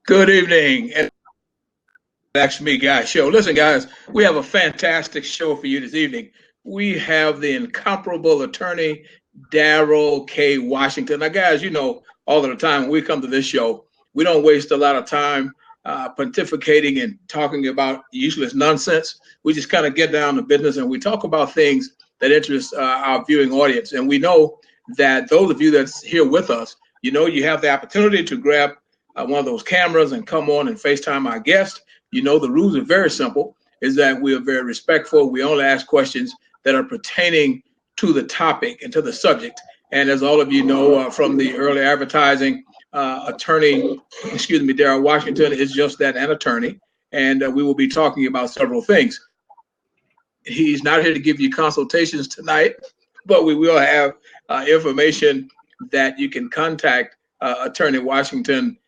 Good evening, and that's me, guys. Show. Listen, guys, we have a fantastic show for you this evening. We have the incomparable attorney Daryl K. Washington. Now, guys, you know, all of the time when we come to this show, we don't waste a lot of time pontificating and talking about useless nonsense. We just kind of get down to business and we talk about things that interest our viewing audience. And we know that those of you that's here with us, you know, you have the opportunity to grab one of those cameras and come on and FaceTime our guest. You know, the rules are very simple, is that we are very respectful. We only ask questions that are pertaining to the topic and to the subject. And as all of you know from the early advertising, attorney, Daryl Washington is just that, an attorney. And we will be talking about several things. He's not here to give you consultations tonight, but we will have information that you can contact Attorney Washington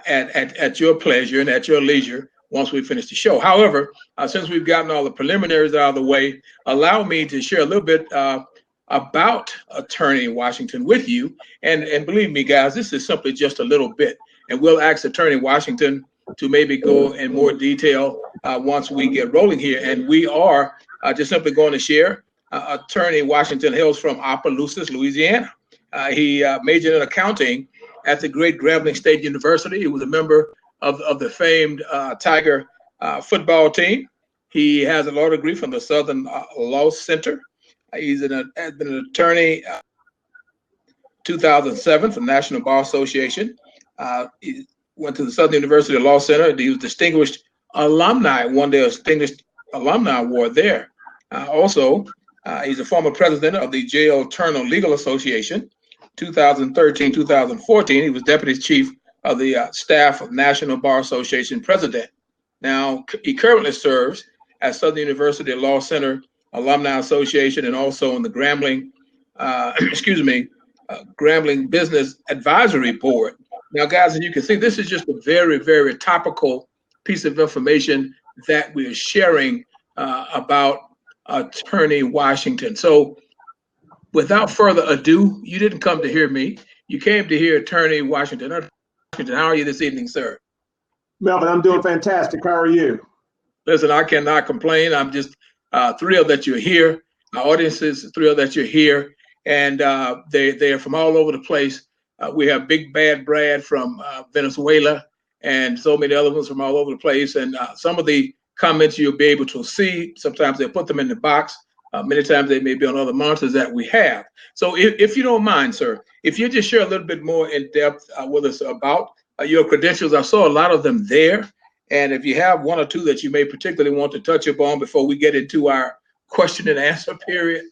at your pleasure and at your leisure once we finish the show. However, since we've gotten all the preliminaries out of the way, allow me to share a little bit about Attorney Washington with you. And believe me, guys, this is simply just a little bit. And we'll ask Attorney Washington to maybe go in more detail once we get rolling here. And we are just simply going to share. Attorney Washington hails from Opelousas, Louisiana. He majored in accounting at the great Grambling State University. He was a member of the famed Tiger football team. He has a law degree from the Southern Law Center. He's has been an attorney 2007 from the National Bar Association. He went to the Southern University Law Center. He was distinguished alumni, won the Distinguished Alumni Award there. Also, he's a former president of the J.O. Turner Legal Association. 2013-2014, he was deputy chief of the staff of National Bar Association president. Now, he currently serves at Southern University Law Center Alumni Association and also in the Grambling, Grambling Business Advisory Board. Now, guys, as you can see, this is just a very, very topical piece of information that we are sharing about Attorney Washington. So, without further ado, you didn't come to hear me. You came to hear Attorney Washington. How are you this evening, sir? Melvin, I'm doing fantastic. How are you? Listen, I cannot complain. I'm just thrilled that you're here. Our audience is thrilled that you're here. And they are from all over the place. We have Big Bad Brad from Venezuela and so many other ones from all over the place. And some of the comments you'll be able to see, sometimes they put them in the box. Many times they may be on other monitors that we have. So if you don't mind, sir, if you just share a little bit more in depth with us about your credentials. I saw a lot of them there. And if you have one or two that you may particularly want to touch upon before we get into our question and answer period.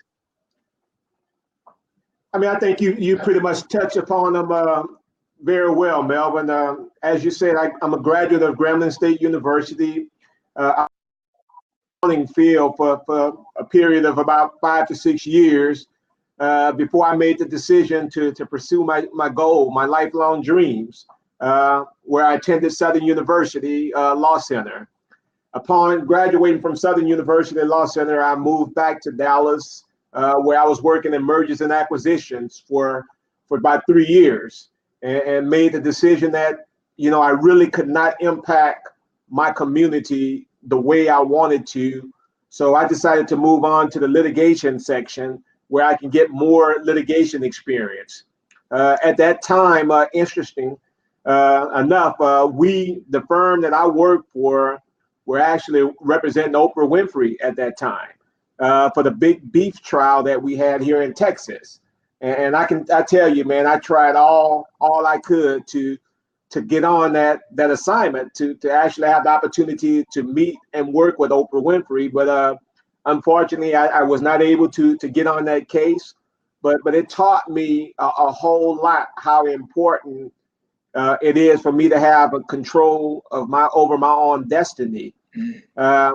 I mean, I think you pretty much touched upon them very well, Melvin. As you said, I'm a graduate of Grambling State University. Field for a period of about 5 to 6 years before I made the decision to pursue my goal, my lifelong dreams, where I attended Southern University Law Center. Upon graduating from Southern University Law Center, I moved back to Dallas, where I was working in mergers and acquisitions for about 3 years, and made the decision that, you know, I really could not impact my community the way I wanted to. So I decided to move on to the litigation section where I can get more litigation experience. At that time, interesting enough, the firm that I worked for, were actually representing Oprah Winfrey at that time for the big beef trial that we had here in Texas. And I tell you, man, I tried all I could to get on that assignment, to actually have the opportunity to meet and work with Oprah Winfrey. But unfortunately, I was not able to get on that case. But it taught me a whole lot how important it is for me to have a control of over my own destiny. I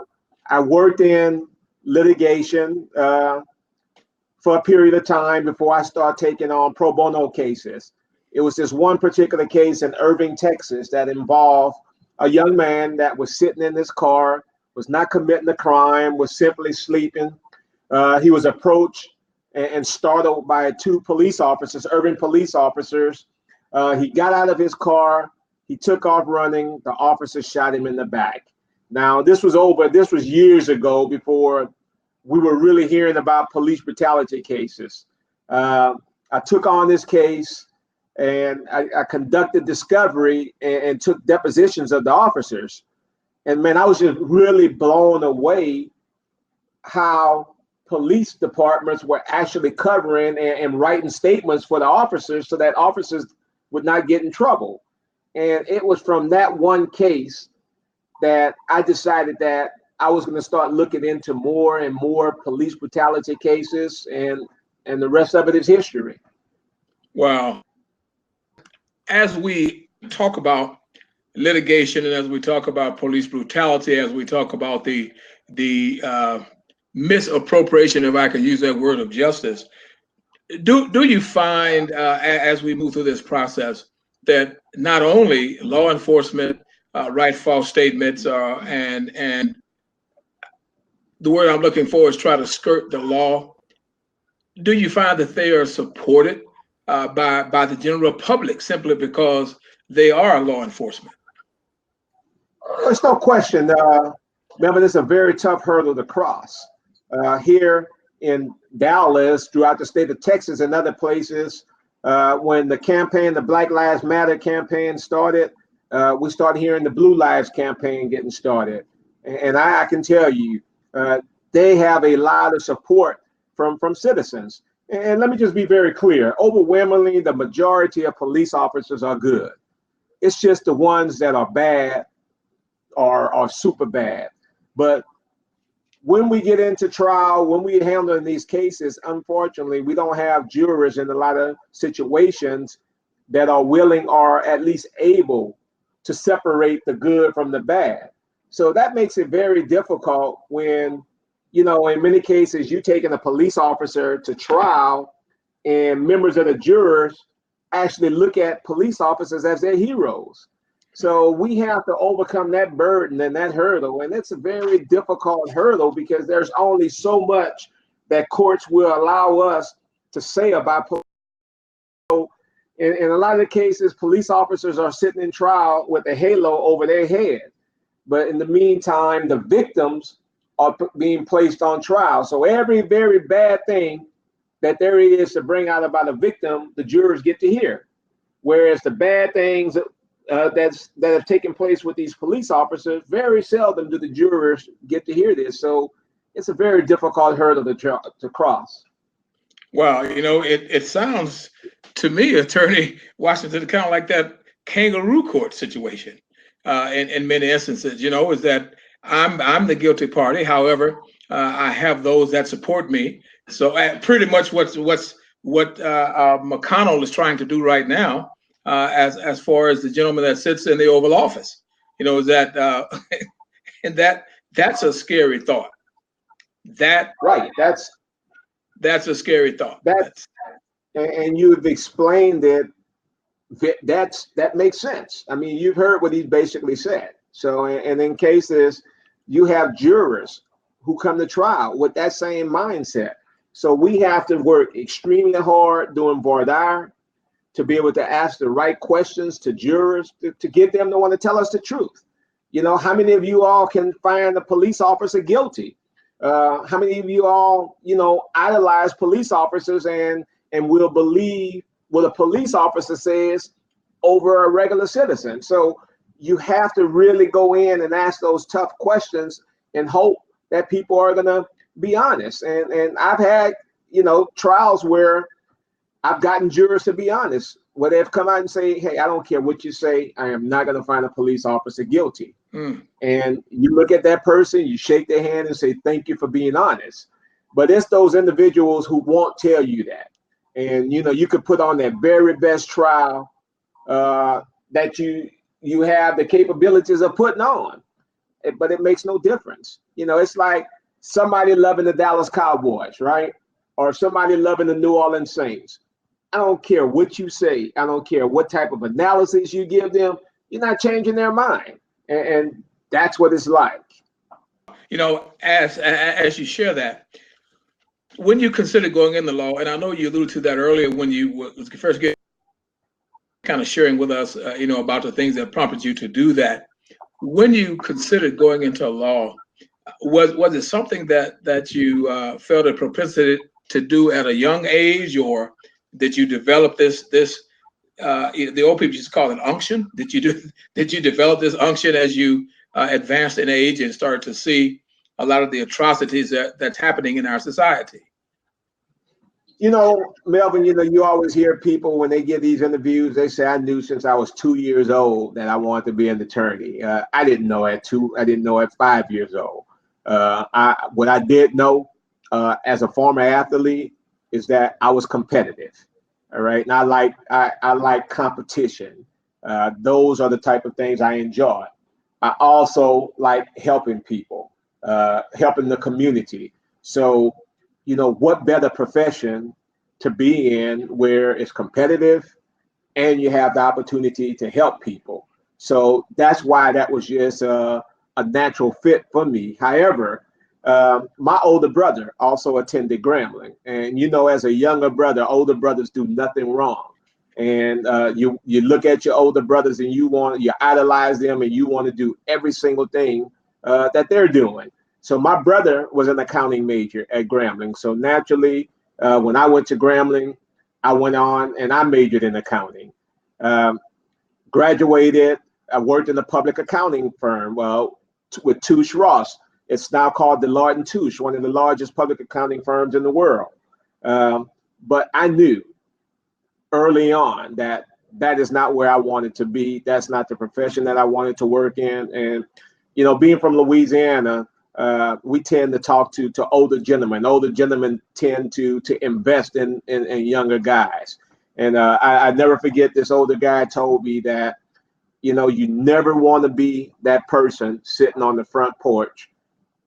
worked in litigation for a period of time before I started taking on pro bono cases. It was this one particular case in Irving, Texas, that involved a young man that was sitting in his car, was not committing a crime, was simply sleeping. He was approached and startled by 2 police officers, Irving police officers. He got out of his car, He took off running. The officer shot him in the back. Now, this was years ago, before we were really hearing about police brutality cases. I took on this case, and I conducted discovery and took depositions of the officers. And man, I was just really blown away how police departments were actually covering and writing statements for the officers so that officers would not get in trouble. And it was from that one case that I decided that I was going to start looking into more and more police brutality cases, and the rest of it is history. Wow. As we talk about litigation, and as we talk about police brutality, as we talk about the misappropriation, if I can use that word, of justice, do you find, as we move through this process, that not only law enforcement write false statements, and the word I'm looking for is try to skirt the law, do you find that they are supported by the general public simply because they are law enforcement? There's no question. Remember, it's a very tough hurdle to cross. Here in Dallas, throughout the state of Texas, and other places, when the Black Lives Matter campaign started, we started hearing the Blue Lives campaign getting started. And I can tell you, they have a lot of support from citizens. And let me just be very clear. Overwhelmingly, the majority of police officers are good. It's just the ones that are bad are super bad. But when we get into trial, when we handle these cases, unfortunately, we don't have jurors in a lot of situations that are willing or at least able to separate the good from the bad. So that makes it very difficult when, in many cases, you're taking a police officer to trial, and members of the jurors actually look at police officers as their heroes. So we have to overcome that burden and that hurdle. And it's a very difficult hurdle because there's only so much that courts will allow us to say about police. So in a lot of the cases, police officers are sitting in trial with a halo over their head. But in the meantime, the victims are being placed on trial. So every very bad thing that there is to bring out about a victim, the jurors get to hear. Whereas the bad things that have taken place with these police officers, very seldom do the jurors get to hear this. So it's a very difficult hurdle to cross. Wow, it sounds to me, Attorney Washington, kind of like that kangaroo court situation in many instances. Is that I'm the guilty party. However, I have those that support me. So pretty much what McConnell is trying to do right now, as far as the gentleman that sits in the Oval Office, is that and that's a scary thought. That's a scary thought. And you've explained it. That makes sense. I mean, you've heard what he basically said. So, and in cases, you have jurors who come to trial with that same mindset. So we have to work extremely hard doing voir dire to be able to ask the right questions to jurors to get them to want to tell us the truth. How many of you all can find a police officer guilty? How many of you all, idolize police officers and will believe what a police officer says over a regular citizen? So you have to really go in and ask those tough questions and hope that people are going to be honest. And I've had, trials where I've gotten jurors to be honest, where they've come out and say, hey, I don't care what you say, I am not going to find a police officer guilty. And you look at that person, you shake their hand and say, thank you for being honest. But it's those individuals who won't tell you that. And, you could put on that very best trial that you have the capabilities of putting on, but it makes no difference. It's like somebody loving the Dallas Cowboys, right? Or somebody loving the New Orleans Saints. I don't care what you say. I don't care what type of analysis you give them. You're not changing their mind. And that's what it's like. As you share that, when you consider going in the law, and I know you alluded to that earlier when you first get kind of sharing with us, about the things that prompted you to do that. When you considered going into law, was it something that you felt a propensity to do at a young age, or did you develop this? The old people just call it unction. Did you develop this unction as you advanced in age and started to see a lot of the atrocities that's happening in our society? Melvin, you always hear people when they give these interviews, they say, I knew since I was 2 years old that I wanted to be an attorney. I didn't know at 2, I didn't know at 5 years old. What I did know as a former athlete is that I was competitive. All right. And I like competition. Those are the type of things I enjoy. I also like helping people, helping the community. So, what better profession to be in where it's competitive and you have the opportunity to help people. So that's why that was just a natural fit for me. However, my older brother also attended Grambling, and as a younger brother, older brothers do nothing wrong. And you look at your older brothers and you idolize them and you want to do every single thing that they're doing. So my brother was an accounting major at Grambling. So naturally, when I went to Grambling, I went on and I majored in accounting. Graduated. I worked in a public accounting firm with Touche Ross. It's now called Deloitte and Touche, one of the largest public accounting firms in the world. But I knew early on that is not where I wanted to be. That's not the profession that I wanted to work in. And, being from Louisiana, we tend to talk to older gentlemen. Older gentlemen tend to invest in younger guys. And I never forget this older guy told me that, you never want to be that person sitting on the front porch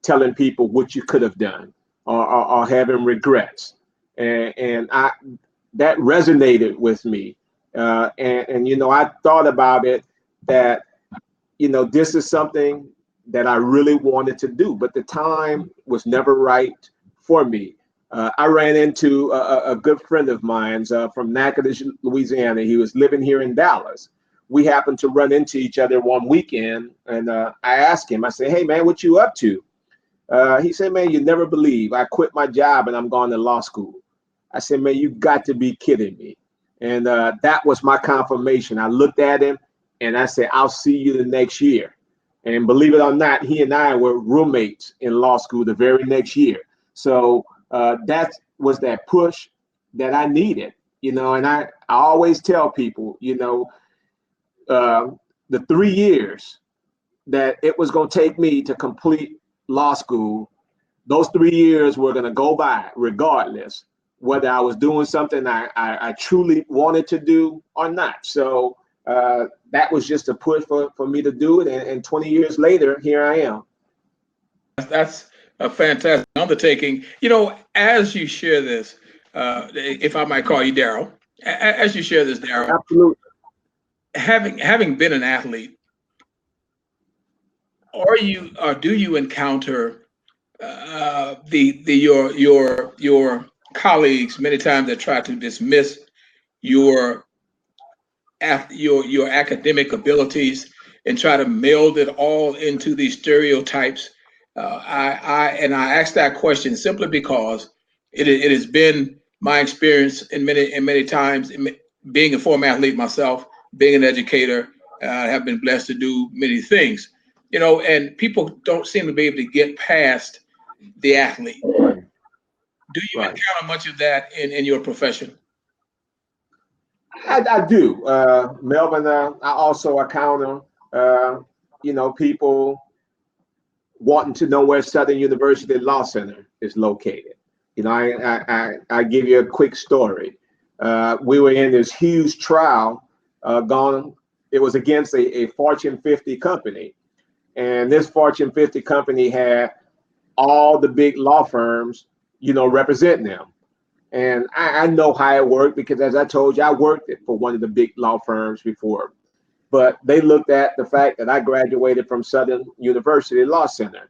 telling people what you could have done or having regrets. And that resonated with me. And I thought about it that, this is something that I really wanted to do, but the time was never right for me. I ran into a good friend of mine from Natchitoches, Louisiana. He was living here in Dallas. We happened to run into each other one weekend, and I asked him, I said, hey, man, what you up to? He said, man, you never believe. I quit my job and I'm going to law school. I said, man, you got to be kidding me. And that was my confirmation. I looked at him and I said, I'll see you the next year. And believe it or not, he and I were roommates in law school the very next year. So that was that push that I needed, and I always tell people, the 3 years that it was going to take me to complete law school, those 3 years were going to go by regardless whether I was doing something I truly wanted to do or not. So that was just a push for me to do it. And 20 years later, here I am. That's a fantastic undertaking. As you share this, if I might call you Daryl, as you share this, Daryl, Absolutely. Having been an athlete, do you encounter your colleagues many times that try to dismiss your your academic abilities and try to meld it all into these stereotypes? I ask that question simply because it has been my experience in many times, being a former athlete myself, being an educator. I have been blessed to do many things, and people don't seem to be able to get past the athlete. Do you Right. encounter much of that in your profession? I do, Melvin. I also encounter, people wanting to know where Southern University Law Center is located. I give you a quick story. We were in this huge trial it was against a Fortune 50 company. And this Fortune 50 company had all the big law firms, representing them. And I know how it worked because, as I told you, I worked for one of the big law firms before. But they looked at the fact that I graduated from Southern University Law Center.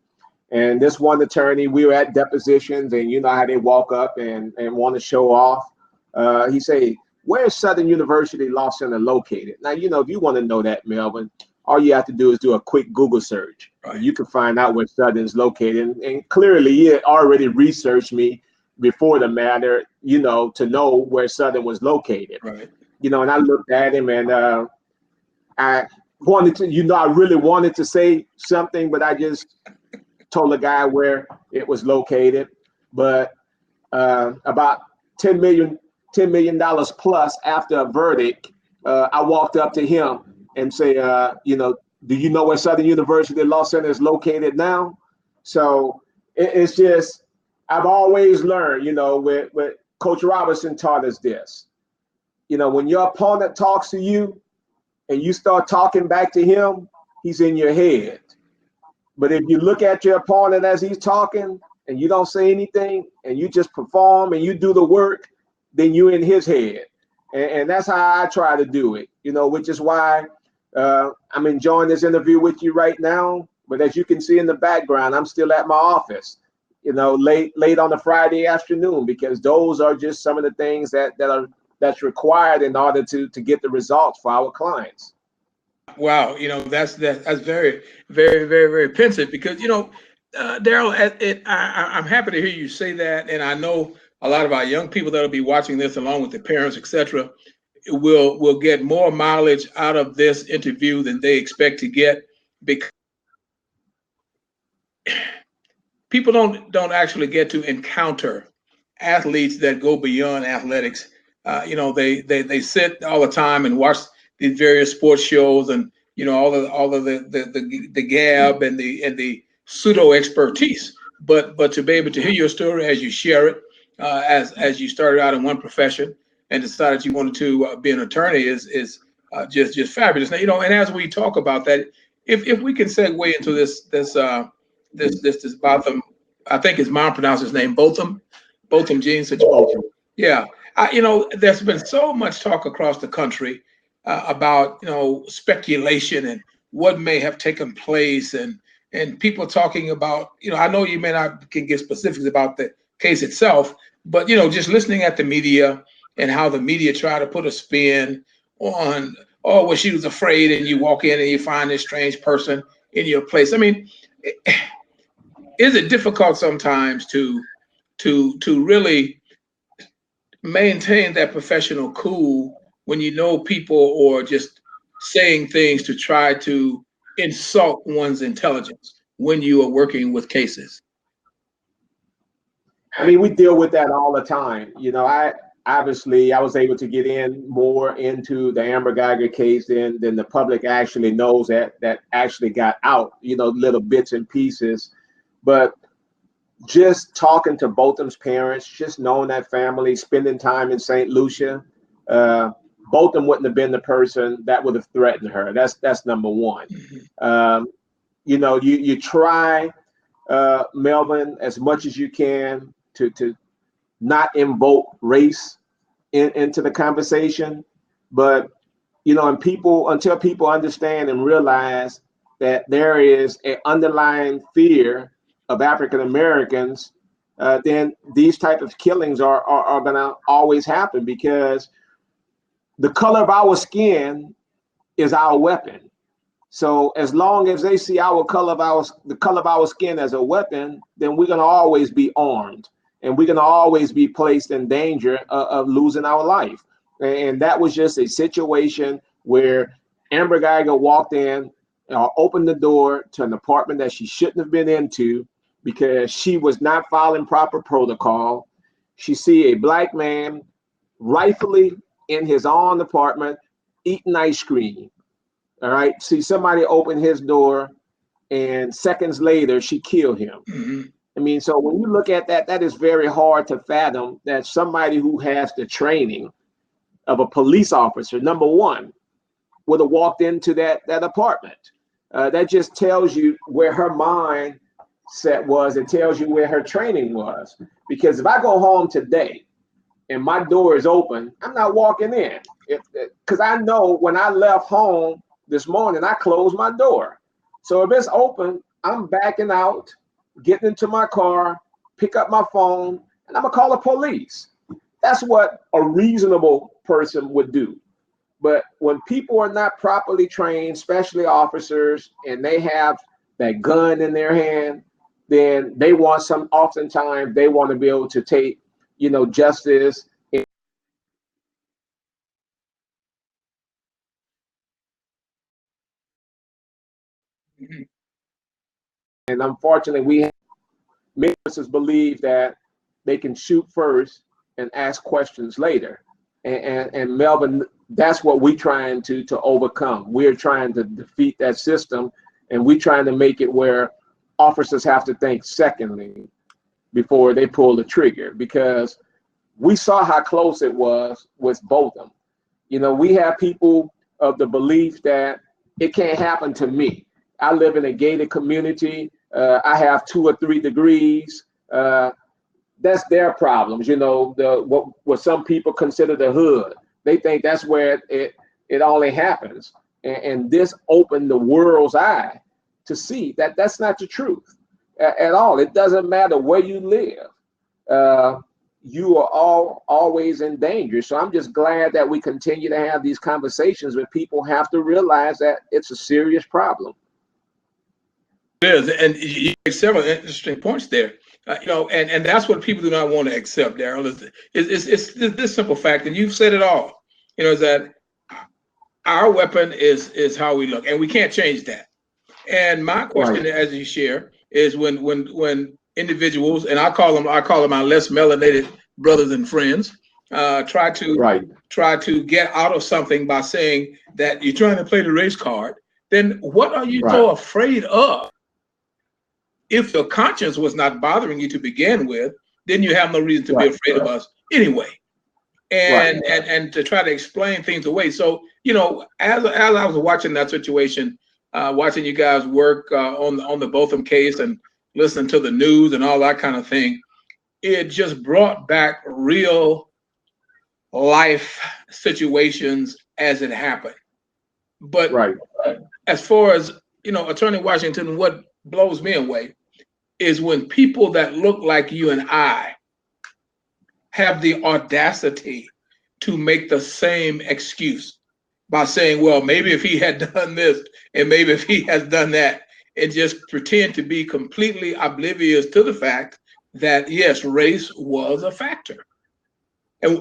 And this one attorney, we were at depositions, and you know how they walk up and want to show off. He said, where is Southern University Law Center located? Now, you know, if you want to know that, Melvin, all you have to do is do a quick Google search. Right. And you can find out where Southern is located. And clearly, he had already researched me before the matter, you know, to know where Southern was located. Right. You know, and I looked at him, and I wanted to, you know, I really wanted to say something, but I just told the guy where it was located. But about $10 million plus after a verdict, I walked up to him and say, you know, do you know where Southern University Law Center is located now? So it's just, I've always learned, you know, with Coach Robinson taught us this. You know, when your opponent talks to you and you start talking back to him, he's in your head. But if you look at your opponent as he's talking and you don't say anything and you just perform and you do the work, then you're in his head. And that's how I try to do it, you know, which is why I'm enjoying this interview with you right now. But as you can see in the background, I'm still at my office, you know, late on a Friday afternoon, because those are just some of the things that's required in order to get the results for our clients. Wow, you know, that's very, very, very, very pensive, because, you know, Daryl, I'm happy to hear you say that, and I know a lot of our young people that'll be watching this, along with their parents, etc., will get more mileage out of this interview than they expect to get, because people don't actually get to encounter athletes that go beyond athletics. You know, they sit all the time and watch these various sports shows, and you know, all of the gab and the pseudo expertise. But to be able to hear your story as you share it, as you started out in one profession and decided you wanted to be an attorney, is just fabulous. Now, you know, and as we talk about that, if we can segue into this Botham, I think his mom pronounced his name Botham Jean situation. Yeah, you know, there's been so much talk across the country about, you know, speculation and what may have taken place, and people talking about, you know, I know you may not can get specifics about the case itself, but you know, just listening at the media and how the media try to put a spin on, oh, well, she was afraid, and you walk in and you find this strange person in your place. I mean, is it difficult sometimes to really maintain that professional cool when you know people are just saying things to try to insult one's intelligence when you are working with cases? I mean, we deal with that all the time. You know, I was able to get in more into the Amber Guyger case than the public actually knows that actually got out, you know, little bits and pieces. But just talking to Botham's parents, just knowing that family, spending time in St. Lucia, Botham wouldn't have been the person that would have threatened her. That's number one. You know, you try, Melvin, as much as you can to not invoke race into the conversation, but you know, and until people understand and realize that there is an underlying fear of African Americans, then these type of killings are going to always happen, because the color of our skin is our weapon. So as long as they see the color of our skin as a weapon, then we're going to always be armed, and we're going to always be placed in danger of losing our life. And that was just a situation where Amber Guyger walked in, opened the door to an apartment that she shouldn't have been into because she was not following proper protocol. She see a black man rightfully in his own apartment eating ice cream. All right. See somebody open his door, and seconds later she killed him. Mm-hmm. I mean, so when you look at that, that is very hard to fathom that somebody who has the training of a police officer, number one, would have walked into that apartment. That just tells you where her mindset was. It tells you where her training was. Because if I go home today and my door is open, I'm not walking in. Because I know when I left home this morning, I closed my door. So if it's open, I'm backing out, getting into my car, pick up my phone, and I'm gonna call the police. That's what a reasonable person would do. But when people are not properly trained, especially officers, and they have that gun in their hand, then they want oftentimes they want to be able to take, justice. And unfortunately, many officers believe that they can shoot first and ask questions later. And Melvin, that's what we're trying to overcome. We're trying to defeat that system, and we're trying to make it where officers have to think secondly before they pull the trigger, because we saw how close it was with Botham. We have people of the belief that it can't happen to me. I live in a gated community. I have 2 or 3 degrees. That's their problems. What some people consider the hood. They think that's where it only happens. And this opened the world's eye to see that that's not the truth at all. It doesn't matter where you live. You are always in danger. So I'm just glad that we continue to have these conversations where people have to realize that it's a serious problem. It is, and you make several interesting points there. And that's what people do not want to accept, Daryl. It's this simple fact, and you've said it all. Is that our weapon is how we look, and we can't change that. And my question, Right. as you share, is when individuals, and I call them our less melanated brothers and friends, try to get out of something by saying that you're trying to play the race card. Then what are you so afraid of? If your conscience was not bothering you to begin with, then you have no reason to be afraid of us anyway. And to try to explain things away. So, as I was watching that situation, watching you guys work on the Botham case and listening to the news and all that kind of thing, it just brought back real life situations as it happened. But as far as, Attorney Washington, what blows me away is when people that look like you and I have the audacity to make the same excuse by saying, well, maybe if he had done this and maybe if he has done that, and just pretend to be completely oblivious to the fact that, yes, race was a factor. And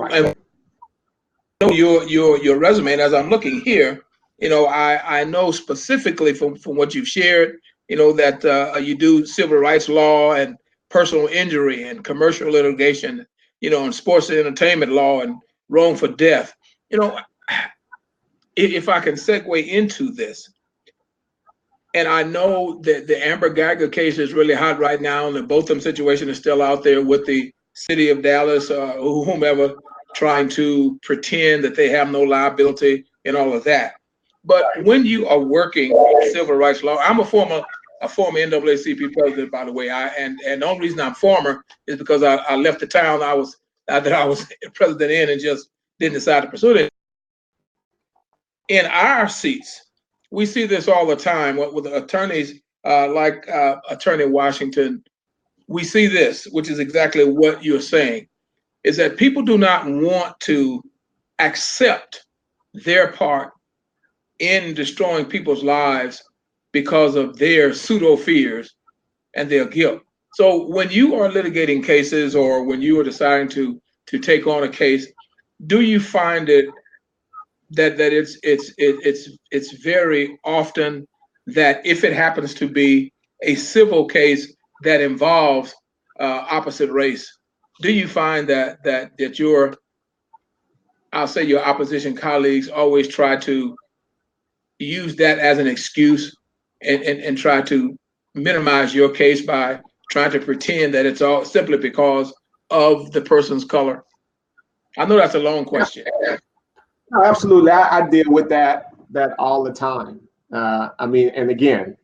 your resume, and as I'm looking here, I know specifically from what you've shared, that you do civil rights law and personal injury and commercial litigation, and sports and entertainment law and wrongful death. If I can segue into this, and I know that the Amber Guyger case is really hot right now, and the Botham situation is still out there with the city of Dallas, whomever, trying to pretend that they have no liability and all of that. But when you are working civil rights law, I'm a former NAACP president, by the way. And the only reason I'm former is because I left the town that I was president in and just didn't decide to pursue it. In our seats, we see this all the time with attorneys like Attorney Washington. We see this, which is exactly what you're saying, is that people do not want to accept their part in destroying people's lives because of their pseudo fears and their guilt. So when you are litigating cases or when you are deciding to take on a case, do you find it that it's very often that if it happens to be a civil case that involves opposite race, do you find that your, I'll say your opposition colleagues always try to use that as an excuse and try to minimize your case by trying to pretend that it's all simply because of the person's color? I know that's a long question. No, absolutely. I deal with that all the time. And again,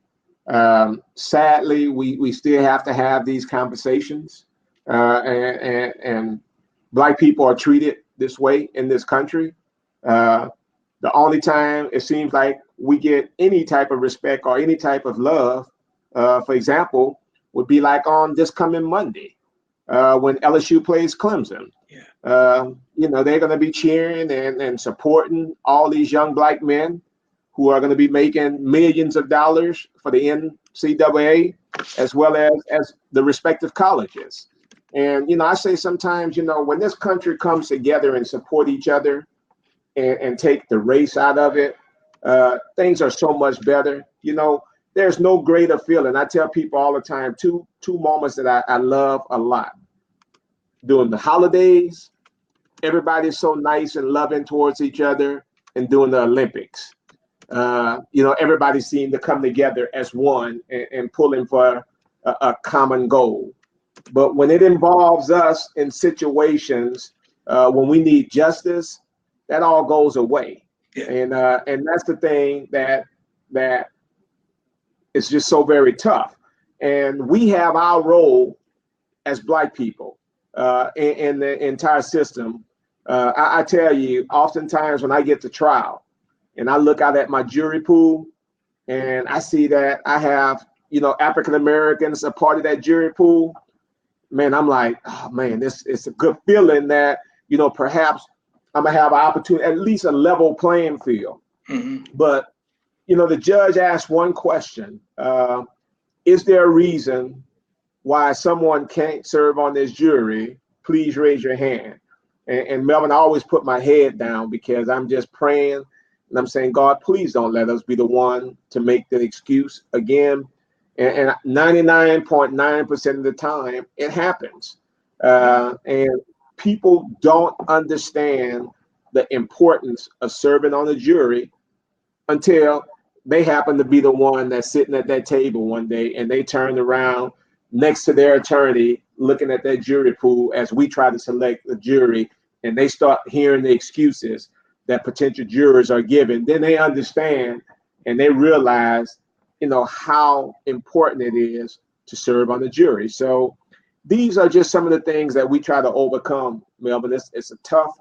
sadly, we still have to have these conversations, and Black people are treated this way in this country. The only time it seems like we get any type of respect or any type of love, for example, would be like on this coming Monday. when LSU plays Clemson. Yeah. You know, they're going to be cheering and supporting all these young black men who are going to be making millions of dollars for the NCAA, as well as the respective colleges. And, you know, I say sometimes, you know, when this country comes together and support each other and take the race out of it, things are so much better. You know, there's no greater feeling. I tell people all the time, two moments that I love a lot. During the holidays, everybody's so nice and loving towards each other, and during the Olympics. You know, everybody seemed to come together as one and pulling for a common goal. But when it involves us in situations when we need justice, that all goes away. Yeah. And that's the thing that is just so very tough. And we have our role as black people in the entire system. I tell you, oftentimes when I get to trial and I look out at my jury pool and I see that I have, you know, African Americans a part of that jury pool, man, I'm like, oh man, it's a good feeling that, you know, perhaps I'm gonna have an opportunity, at least a level playing field. Mm-hmm. But, you know, the judge asked one question: is there a reason why someone can't serve on this jury? Please raise your hand. And Melvin, I always put my head down because I'm just praying and I'm saying, God, please don't let us be the one to make the excuse again. And 99.9% of the time, it happens. And people don't understand the importance of serving on a jury until they happen to be the one that's sitting at that table one day and they turn around next to their attorney looking at that jury pool as we try to select the jury, and they start hearing the excuses that potential jurors are given. Then they understand and they realize, you know, how important it is to serve on the jury. So these are just some of the things that we try to overcome, Melvin. It's a tough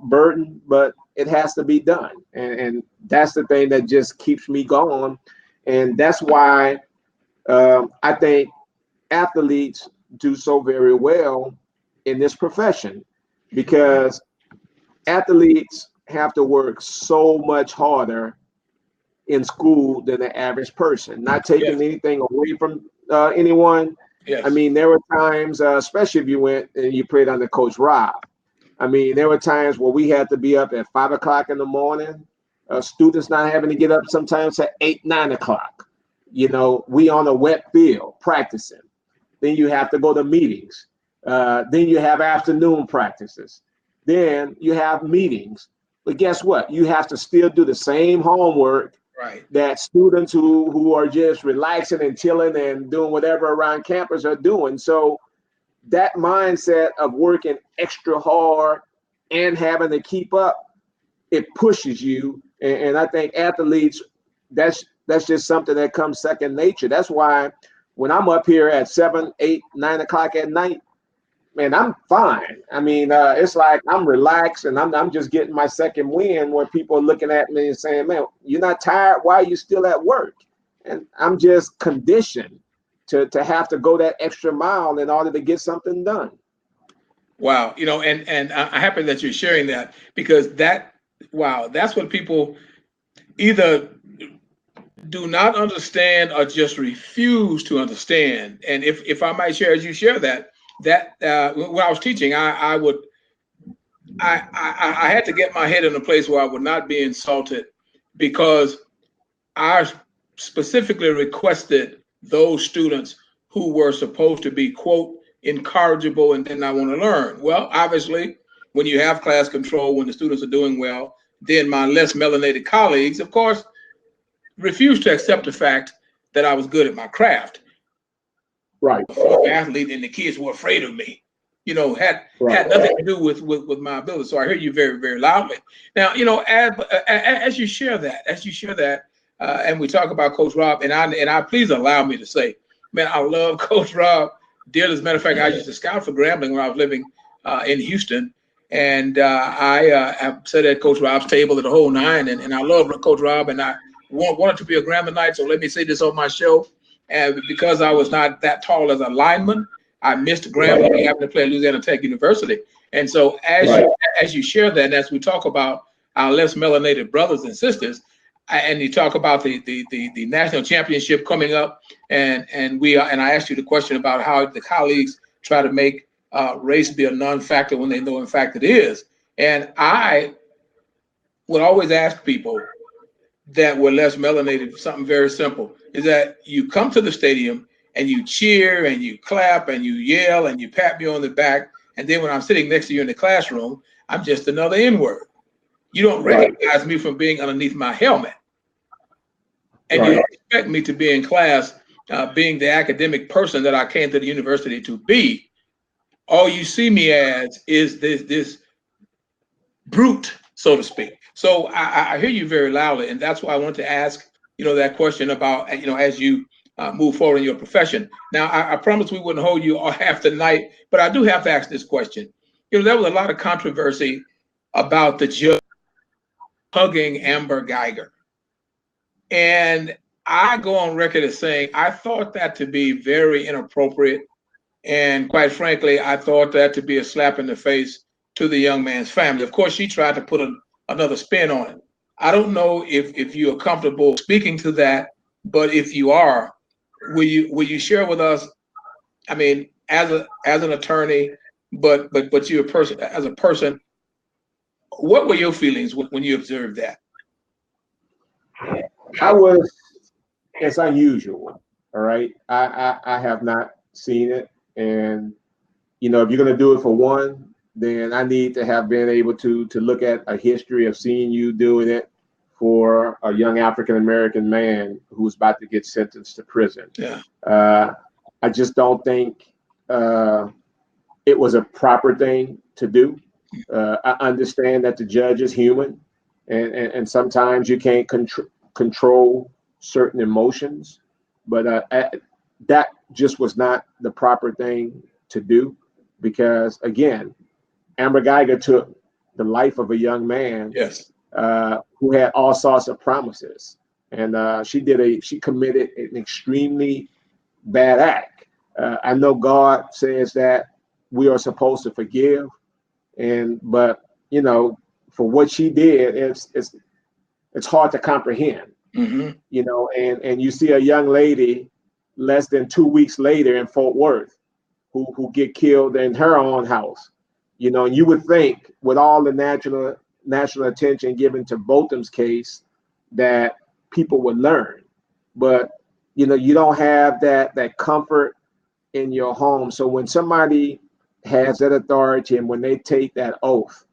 burden, but it has to be done. And that's the thing that just keeps me going. And that's why I think athletes do so very well in this profession, because athletes have to work so much harder in school than the average person. Not taking anything away from anyone. Yes. I mean, there were times, especially if you went and you played under Coach Rob. I mean, there were times where we had to be up at 5 o'clock in the morning. Students not having to get up sometimes at 8, 9 o'clock. You know, we on a wet field practicing. Then you have to go to meetings. Then you have afternoon practices. Then you have meetings. But guess what? You have to still do the same homework that students who are just relaxing and chilling and doing whatever around campus are doing. So that mindset of working extra hard and having to keep up, it pushes you. And I think athletes, that's just something that comes second nature. That's why when I'm up here at 7, 8, 9 o'clock at night, man, I'm fine. I mean, it's like I'm relaxed and I'm just getting my second win, where people are looking at me and saying, man, you're not tired? Why are you still at work? And I'm just conditioned to have to go that extra mile in order to get something done. Wow. You know, and I'm happy that you're sharing that, because that's what people either do not understand or just refuse to understand. And if I might share, as you share that when I was teaching, I had to get my head in a place where I would not be insulted, because I specifically requested those students who were supposed to be, quote, incorrigible and did not want to learn. Well, obviously, when you have class control, when the students are doing well, then my less melanated colleagues, of course, refused to accept the fact that I was good at my craft. Right. Athlete, and the kids were afraid of me. You know, had nothing to do with my ability. So I hear you very, very loudly. Now, you know, as you share that, and we talk about Coach Rob, and I please allow me to say, man, I love Coach Rob dearly. As a matter of fact, I used to scout for Grambling when I was living in Houston, and I sat at Coach Rob's table at the whole nine, and I love Coach Rob, and I wanted to be a Grambling Knight. So let me say this on my show, and because I was not that tall as a lineman, I missed grandma having to play at Louisiana Tech University. And so as you share that, and as we talk about our less melanated brothers and sisters, and you talk about the national championship coming up, and I asked you the question about how the colleagues try to make race be a non-factor when they know in fact it is. And I would always ask people that were less melanated something very simple, is that you come to the stadium and you cheer and you clap and you yell and you pat me on the back, and then when I'm sitting next to you in the classroom, I'm just another N-word. You don't recognize me from being underneath my helmet, and you don't expect me to be in class being the academic person that I came to the university to be. All you see me as is this brute, so to speak. So I hear you very loudly, and that's why I want to ask, that question about, as you move forward in your profession. Now, I promised we wouldn't hold you all half the night, but I do have to ask this question. There was a lot of controversy about the judge hugging Amber Guyger, and I go on record as saying I thought that to be very inappropriate, and quite frankly, I thought that to be a slap in the face to the young man's family. Of course, she tried to put another spin on it. I don't know if you are comfortable speaking to that, but if you are, will you share with us? I mean, as an attorney, but you're a person, as a person, what were your feelings when you observed that? It's unusual. All right. I have not seen it. And, if you're going to do it for one, then I need to have been able to look at a history of seeing you doing it for a young African-American man who's about to get sentenced to prison. Yeah. I just don't think it was a proper thing to do. I understand that the judge is human, and sometimes you can't control certain emotions, but that just was not the proper thing to do, because again, Amber Guyger took the life of a young man, yes, who had all sorts of promises, and she committed an extremely bad act. I know God says that we are supposed to forgive, but for what she did, it's hard to comprehend. Mm-hmm. And you see a young lady less than 2 weeks later in Fort Worth who get killed in her own house. And you would think with all the national attention given to Botham's case that people would learn, but you don't have that comfort in your home. So when somebody has that authority and when they take that oath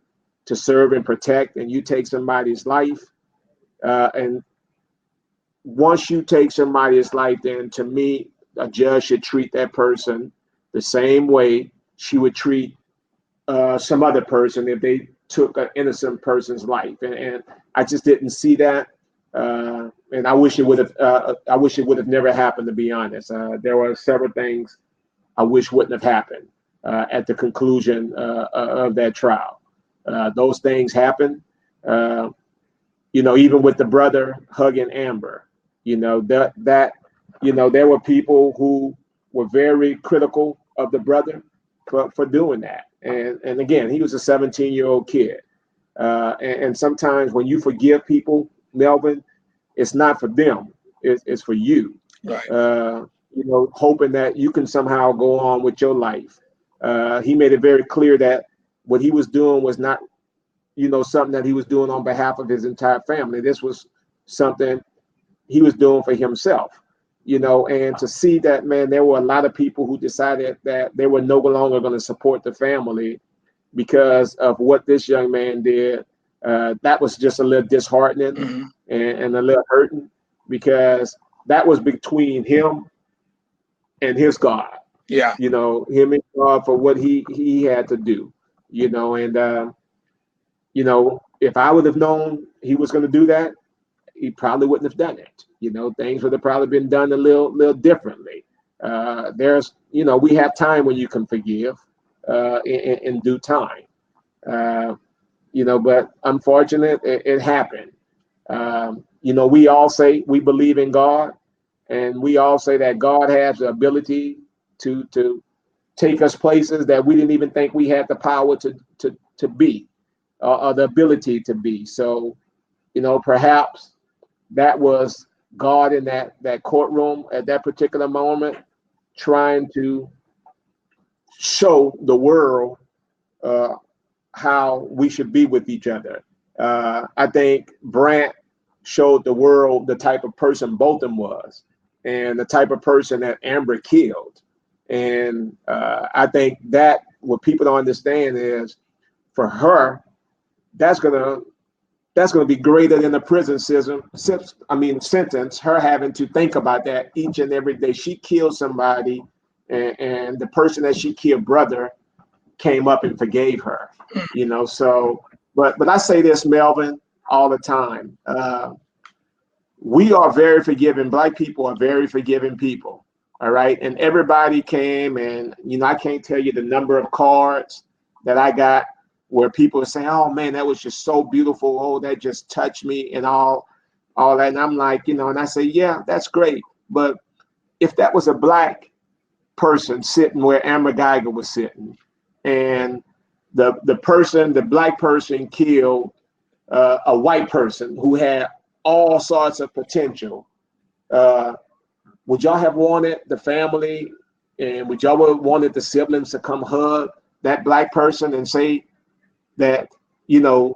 to serve and protect, and you take somebody's life, and once you take somebody's life, then to me, a judge should treat that person the same way she would treat some other person if they took an innocent person's life. And I just didn't see that. And I wish it would have. I wish it would have never happened. To be honest, there were several things I wish wouldn't have happened at the conclusion of that trial. Those things happened. Even with the brother hugging Amber, there were people who were very critical of the brother for doing that. And again, he was a 17-year-old kid. And sometimes when you forgive people, Melvin, it's not for them, it's for you. Right. Hoping that you can somehow go on with your life. He made it very clear that what he was doing was not, something that he was doing on behalf of his entire family. This was something he was doing for himself, and to see that, man, there were a lot of people who decided that they were no longer going to support the family because of what this young man did. That was just a little disheartening, mm-hmm. and a little hurting, because that was between him and his God. Yeah. Him and God for what he had to do, and if I would have known he was going to do that, he probably wouldn't have done it. Things would have probably been done a little differently. We have time when you can forgive in due time. But unfortunate, it happened. We all say we believe in God, and we all say that God has the ability to take us places that we didn't even think we had the power to be, or the ability to be. So, perhaps that was God in that courtroom at that particular moment, trying to show the world how we should be with each other. I think Brant showed the world the type of person Botham was, and the type of person that Amber killed. And I think that what people don't understand is, for her, that's gonna be greater than the prison sentence. Her having to think about that each and every day. She killed somebody, and the person that she killed, brother, came up and forgave her. So, but I say this, Melvin, all the time. We are very forgiving. Black people are very forgiving people. All right. And everybody came, and, I can't tell you the number of cards that I got where people are saying, oh man, that was just so beautiful. Oh, that just touched me, and all that. And I'm like, and I say, yeah, that's great. But if that was a black person sitting where Amber Guyger was sitting, and the black person killed a white person who had all sorts of potential, would y'all have wanted the family, and would y'all have wanted the siblings to come hug that black person and say that, you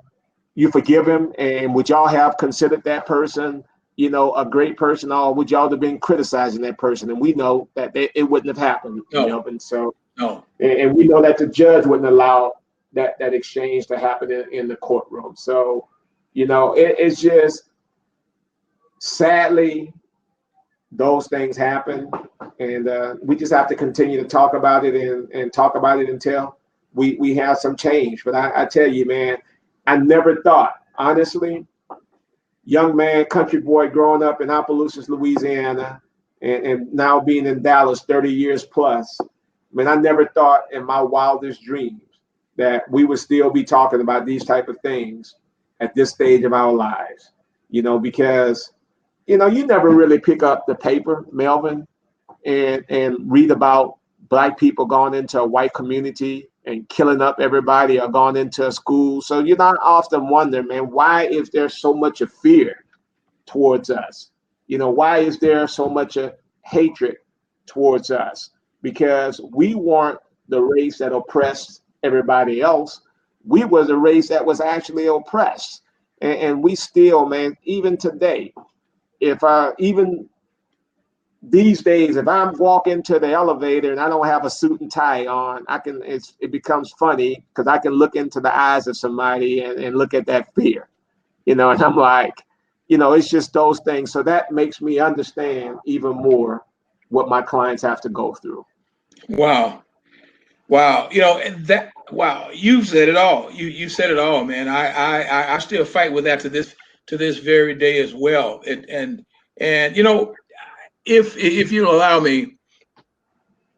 forgive him? And would y'all have considered that person, a great person, or would y'all have been criticizing that person? And we know that it wouldn't have happened. No. So, no. And we know that the judge wouldn't allow that exchange to happen in the courtroom. So, it's just, sadly, those things happen, and we just have to continue to talk about it and talk about it until we have some change. But I tell you, man, I never thought, honestly, young man, country boy, growing up in Opelousas, Louisiana, and now being in Dallas 30 years plus, I never thought in my wildest dreams that we would still be talking about these type of things at this stage of our lives, because you never really pick up the paper, Melvin, and read about black people going into a white community and killing up everybody, or going into a school. So I often wonder, man, why is there so much of fear towards us? Why is there so much hatred towards us? Because we weren't the race that oppressed everybody else. We were the race that was actually oppressed. And we still, man, even today, even these days, if I walk into the elevator and I don't have a suit and tie on, it becomes funny, because I can look into the eyes of somebody and look at that fear, and I'm like, it's just those things. So that makes me understand even more what my clients have to go through. Wow. Wow. You said it all. You said it all, man. I still fight with that to this very day as well. And if you'll allow me,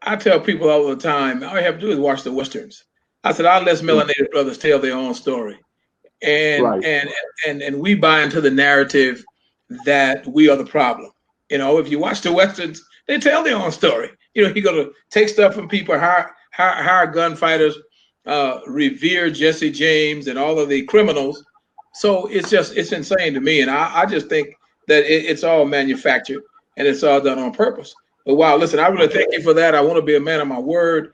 I tell people all the time, all you have to do is watch the Westerns. I said, I'll let melanated brothers tell their own story. And Right. and we buy into the narrative that we are the problem. If you watch the Westerns, they tell their own story. You're going to take stuff from people, hire gunfighters, revere Jesse James and all of the criminals. So it's insane to me. And I just think that it's all manufactured, and it's all done on purpose. But wow, listen, I really thank you for that. I want to be a man of my word.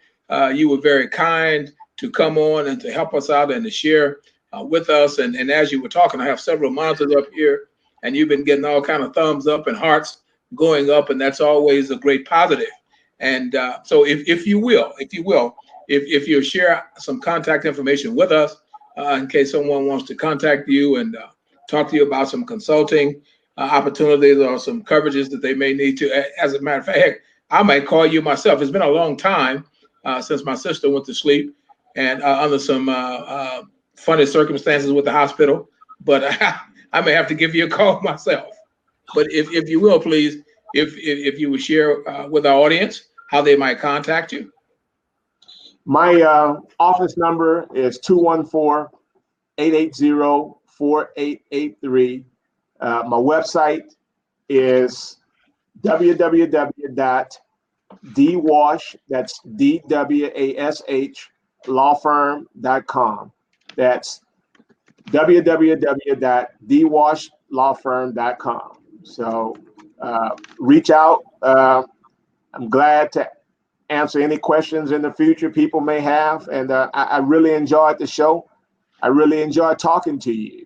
You were very kind to come on and to help us out and to share with us. And as you were talking, I have several monitors up here, and you've been getting all kind of thumbs up and hearts going up, and that's always a great positive. And so if you'll share some contact information with us, in case someone wants to contact you and talk to you about some consulting opportunities or some coverages that they may need to. As a matter of fact, heck, I might call you myself. It's been a long time since my sister went to sleep, and under some funny circumstances with the hospital, but I may have to give you a call myself. But if you will, please, if you would share with our audience how they might contact you. My office number is 214-880-4883. My website is www.botham, DWASH, that's DWASH lawfirm.com. That's www.dwashlawfirm.com. So reach out. I'm glad to answer any questions in the future people may have. And I really enjoyed the show. I really enjoyed talking to you.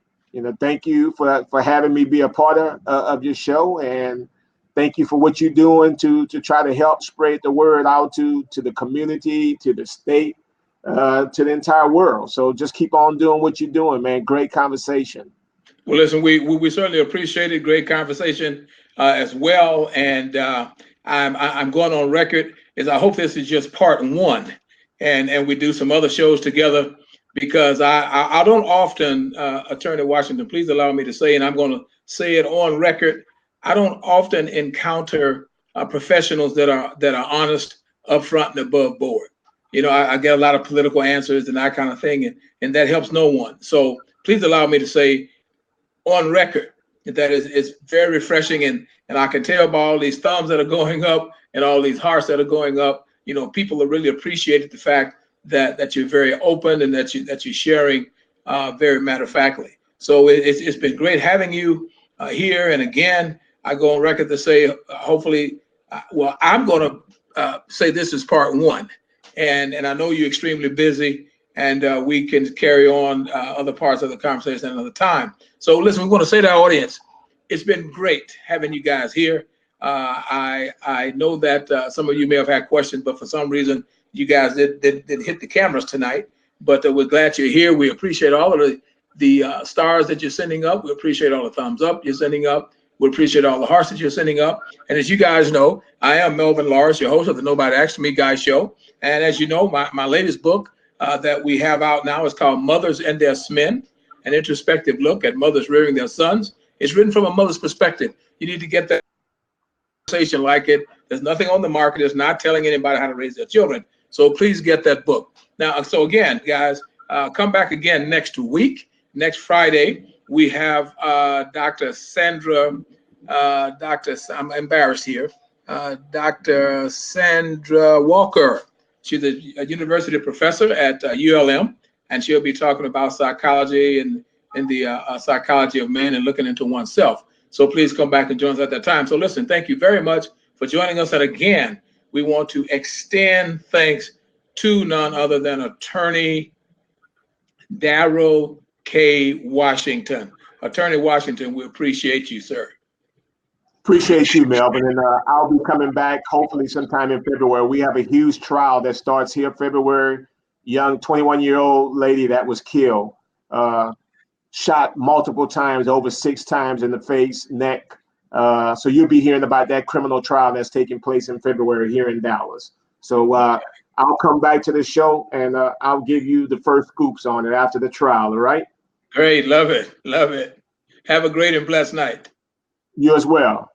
Thank you for having me be a part of your show. And thank you for what you're doing to try to help spread the word out to the community, to the state, to the entire world. So just keep on doing what you're doing, man. Great conversation. Well, listen, we certainly appreciate it. Great conversation as well. And I'm going on record is I hope this is just part one, and we do some other shows together, because I don't often, Attorney Washington, please allow me to say, and I'm going to say it on record, I don't often encounter professionals that are honest, upfront, and above board. I get a lot of political answers and that kind of thing, and that helps no one. So please allow me to say on record that is very refreshing, and I can tell by all these thumbs that are going up and all these hearts that are going up, people are really appreciated the fact that you're very open and that you're sharing very matter-of-factly. So it's been great having you here. And again, I go on record to say, hopefully, well, I'm going to say this is part one, and I know you're extremely busy, and we can carry on other parts of the conversation another time. So listen, we want to say to our audience, it's been great having you guys here. I know that some of you may have had questions, but for some reason, you guys didn't hit the cameras tonight. But we're glad you're here. We appreciate all of the stars that you're sending up. We appreciate all the thumbs up you're sending up. We appreciate all the hearts that you're sending up. And as you guys know, I am Melvin Lawrence, your host of the Nobody Asked Me Guy Show. And as you know, my latest book that we have out now is called Mothers and Their Men, an introspective look at mothers rearing their sons. It's written from a mother's perspective. You need to get that conversation like it. There's nothing on the market that's not telling anybody how to raise their children. So please get that book. Now, so again, guys, come back again next week. Next Friday, we have Dr. Sandra, I'm embarrassed here, Dr. Sandra Walker. She's a university professor at ULM, and she'll be talking about psychology and the psychology of men and looking into oneself. So please come back and join us at that time. So listen, thank you very much for joining us. And again, we want to extend thanks to none other than Attorney Daryl K. Washington. Attorney Washington, we appreciate you, sir. Appreciate you, Melvin. And I'll be coming back hopefully sometime in February. We have a huge trial that starts here February. Young 21-year-old lady that was killed, shot multiple times, over 6 times in the face, neck. So you'll be hearing about that criminal trial that's taking place in February here in Dallas. So I'll come back to the show and I'll give you the first scoops on it after the trial. All right? Great. Love it. Love it. Have a great and blessed night. You as well.